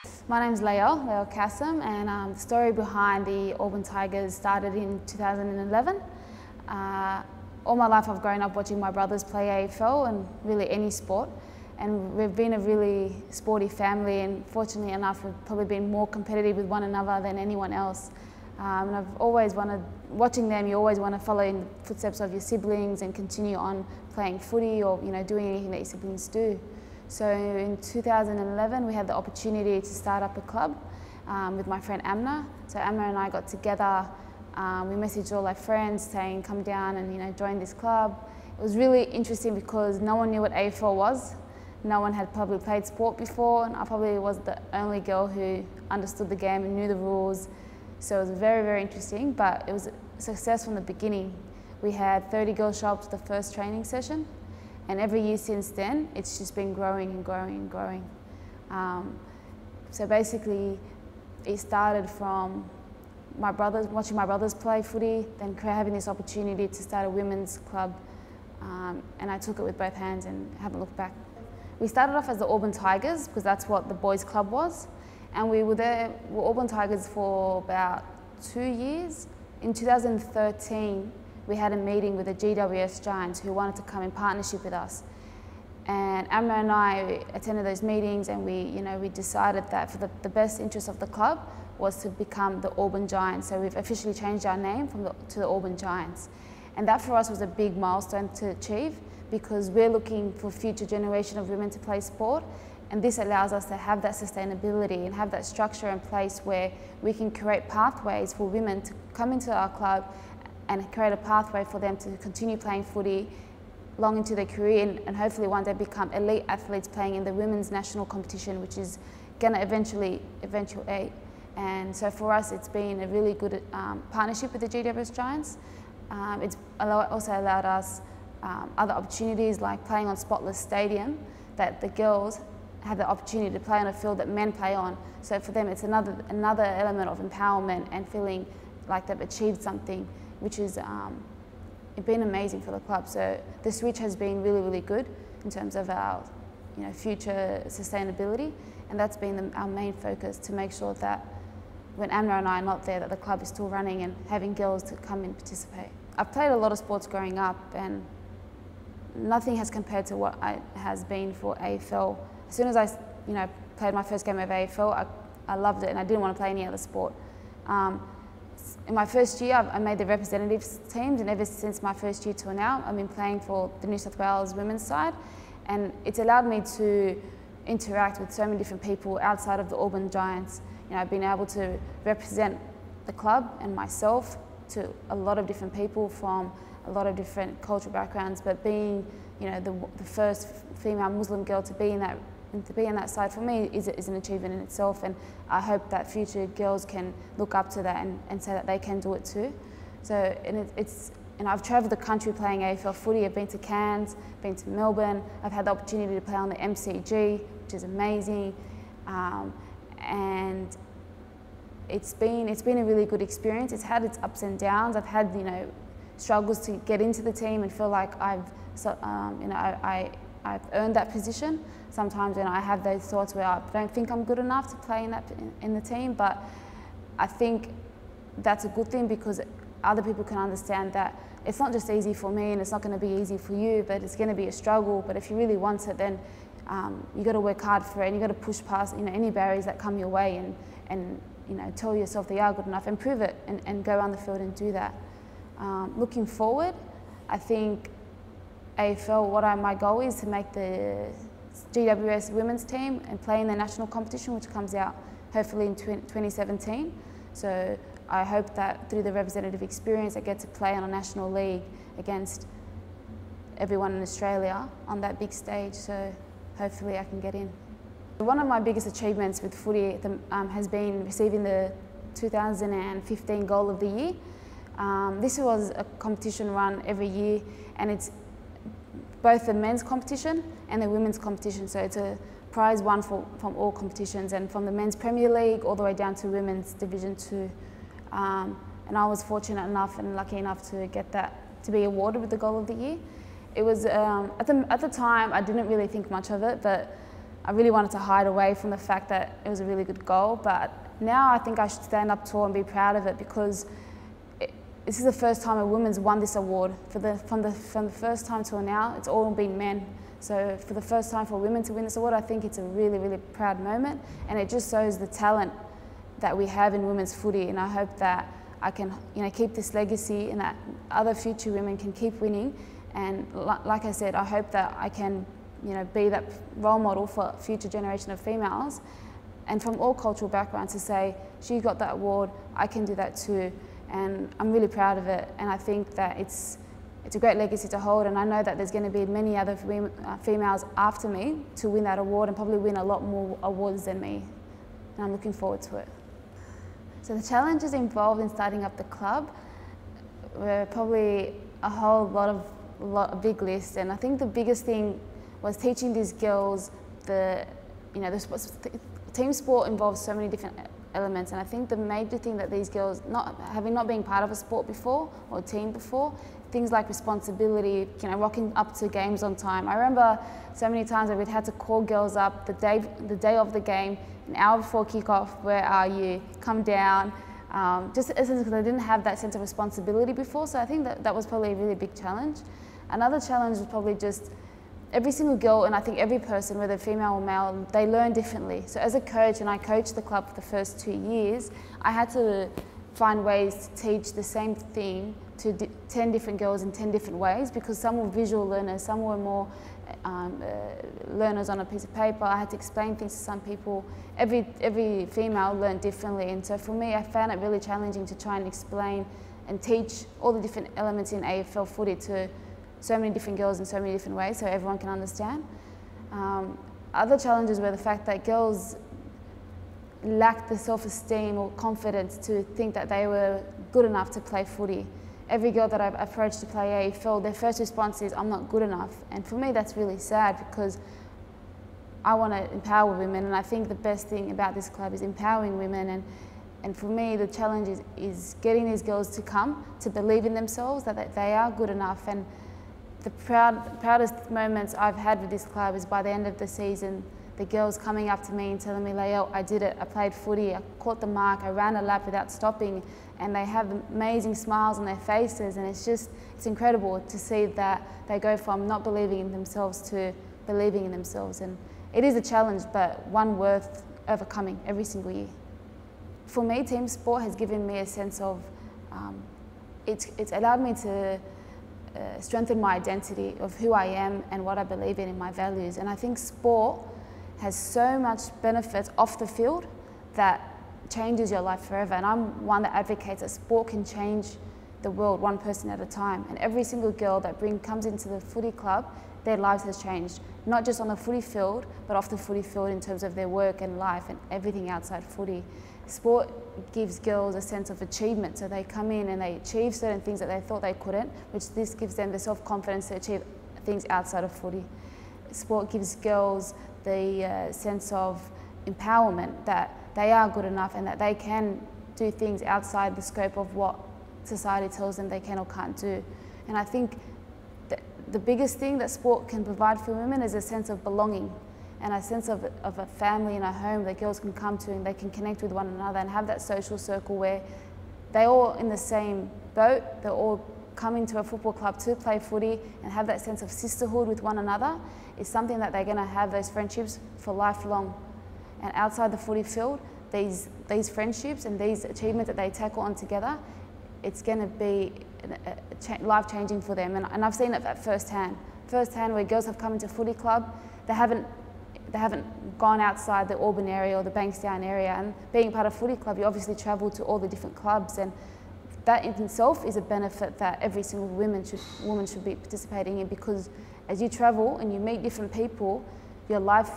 My name's Lael Kassem, and the story behind the Auburn Tigers started in 2011. All my life I've grown up watching my brothers play AFL and really any sport, and we've been a really sporty family, and fortunately enough we've probably been more competitive with one another than anyone else. And I've always wanted, watching them, you always want to follow in the footsteps of your siblings and continue on playing footy or doing anything that your siblings do. So in 2011 we had the opportunity to start up a club with my friend Amna. So Amna and I got together, we messaged all our friends saying come down and join this club. It was really interesting because no one knew what AFL was. No one had probably played sport before, and I probably was the only girl who understood the game and knew the rules. So it was very, very interesting, but it was a success from the beginning. We had 30 girls show up to the first training session, and every year since then, it's just been growing and growing and growing. So basically, it started from watching my brothers play footy, then having this opportunity to start a women's club, and I took it with both hands and haven't looked back. We started off as the Auburn Tigers because that's what the boys' club was. And we were Auburn Tigers for about 2 years. In 2013, we had a meeting with the GWS Giants who wanted to come in partnership with us. And Amna and I attended those meetings, and we decided that for the best interest of the club was to become the Auburn Giants. So we've officially changed our name to the Auburn Giants. And that for us was a big milestone to achieve because we're looking for future generation of women to play sport. And this allows us to have that sustainability and have that structure in place where we can create pathways for women to come into our club and create a pathway for them to continue playing footy long into their career and hopefully one day become elite athletes playing in the women's national competition, which is going to eventuate. And so for us, it's been a really good partnership with the GWS Giants. It's also allowed us other opportunities like playing on Spotless Stadium that the girls have the opportunity to play on a field that men play on. So for them, it's another element of empowerment and feeling like they've achieved something, which is it's been amazing for the club. So the switch has been really, really good in terms of our future sustainability, and that's been our main focus to make sure that when Amna and I are not there, that the club is still running and having girls to come and participate. I've played a lot of sports growing up, and nothing has compared to what it has been for AFL. As soon as I played my first game of AFL, I loved it and I didn't want to play any other sport. In my first year, I made the representatives teams, and ever since my first year till now, I've been playing for the New South Wales women's side, and it's allowed me to interact with so many different people outside of the Auburn Giants. I've been able to represent the club and myself to a lot of different people from a lot of different cultural backgrounds, but being the first female Muslim girl to be in that side for me is an achievement in itself, and I hope that future girls can look up to that and say that they can do it too. So I've travelled the country playing AFL footy. I've been to Cairns, been to Melbourne. I've had the opportunity to play on the MCG, which is amazing, and it's been a really good experience. It's had its ups and downs. I've had struggles to get into the team and feel like I've earned that position. Sometimes I have those thoughts where I don't think I'm good enough to play in the team, but I think that's a good thing because other people can understand that it's not just easy for me and it's not going to be easy for you, but it's going to be a struggle. But if you really want it, then you got to work hard for it, and you got to push past any barriers that come your way and tell yourself that you are good enough and prove it and go on the field and do that. Looking forward, I think AFL, my goal is to make the GWS women's team and play in the national competition, which comes out hopefully in 2017. So I hope that through the representative experience I get to play on a national league against everyone in Australia on that big stage, so hopefully I can get in. One of my biggest achievements with footy has been receiving the 2015 Goal of the Year. This was a competition run every year, and it's both the men's competition and the women's competition. So it's a prize won from all competitions, and from the men's Premier League all the way down to women's Division 2. And I was fortunate enough and lucky enough to get to be awarded with the Goal of the Year. It was at the time I didn't really think much of it, but I really wanted to hide away from the fact that it was a really good goal, but now I think I should stand up tall and be proud of it, because this is the first time a woman's won this award. From the first time till now, it's all been men. So for the first time for women to win this award, I think it's a really, really proud moment, and it just shows the talent that we have in women's footy, and I hope that I can keep this legacy and that other future women can keep winning. And like I said, I hope that I can be that role model for a future generation of females, and from all cultural backgrounds, to say, she got that award, I can do that too. And I'm really proud of it, and I think that it's a great legacy to hold, and I know that there's going to be many other females after me to win that award, and probably win a lot more awards than me, and I'm looking forward to it. So the challenges involved in starting up the club were probably a big list, and I think the biggest thing was teaching these girls team sport involves so many different elements, and I think the major thing that these girls, not being part of a sport before or a team before, things like responsibility, rocking up to games on time. I remember so many times that we'd had to call girls up the day of the game, an hour before kickoff. Where are you? Come down. Just because they didn't have that sense of responsibility before, so I think that was probably a really big challenge. Another challenge was probably just every single girl, and I think every person, whether female or male, they learn differently. So as a coach, and I coached the club for the first 2 years, I had to find ways to teach the same thing to 10 different girls in 10 different ways, because some were visual learners, some were more learners on a piece of paper. I had to explain things to some people. Every female learned differently, and so for me, I found it really challenging to try and explain and teach all the different elements in AFL footy to so many different girls in so many different ways, so everyone can understand. Other challenges were the fact that girls lacked the self-esteem or confidence to think that they were good enough to play footy. Every girl that I've approached to play AFL, their first response is, I'm not good enough. And for me, that's really sad, because I want to empower women, and I think the best thing about this club is empowering women. And for me, the challenge is getting these girls to come to believe in themselves, that they are good enough. And the proudest moments I've had with this club is by the end of the season, the girls coming up to me and telling me, Lael, I did it, I played footy, I caught the mark, I ran a lap without stopping, and they have amazing smiles on their faces, and it's incredible to see that they go from not believing in themselves to believing in themselves. And it is a challenge, but one worth overcoming every single year. For me, team sport has given me a sense of, it's allowed me to strengthen my identity of who I am and what I believe in my values. And I think sport has so much benefits off the field that changes your life forever. And I'm one that advocates that sport can change the world one person at a time. And every single girl that comes into the footy club, their lives has changed. Not just on the footy field, but off the footy field in terms of their work and life and everything outside footy. Sport gives girls a sense of achievement, so they come in and they achieve certain things that they thought they couldn't, which this gives them the self-confidence to achieve things outside of footy. Sport gives girls the sense of empowerment, that they are good enough and that they can do things outside the scope of what society tells them they can or can't do. And I think the biggest thing that sport can provide for women is a sense of belonging, and a sense of a family and a home that girls can come to, and they can connect with one another and have that social circle where they're all in the same boat, they're all coming to a football club to play footy and have that sense of sisterhood with one another. Is something that they're going to have those friendships for lifelong. And outside the footy field, these friendships and these achievements that they tackle on together, it's going to be life-changing for them. And I've seen it at firsthand where girls have come into footy club, they haven't gone outside the Auburn area or the Bankstown area. And being part of footy club, you obviously travel to all the different clubs, and that in itself is a benefit that every single woman should be participating in, because as you travel and you meet different people, your life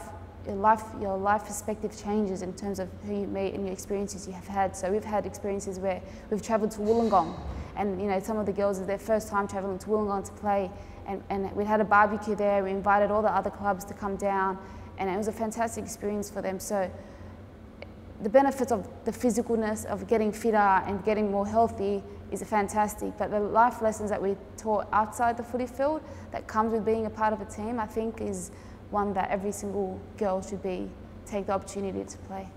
perspective changes in terms of who you meet and your experiences you have had. So we've had experiences where we've travelled to Wollongong, and some of the girls, it's their first time travelling to Wollongong to play, and we had a barbecue there. We invited all the other clubs to come down, and it was a fantastic experience for them. So the benefits of the physicalness of getting fitter and getting more healthy is fantastic, but the life lessons that we taught outside the footy field that comes with being a part of a team, I think is one that every single girl should take the opportunity to play.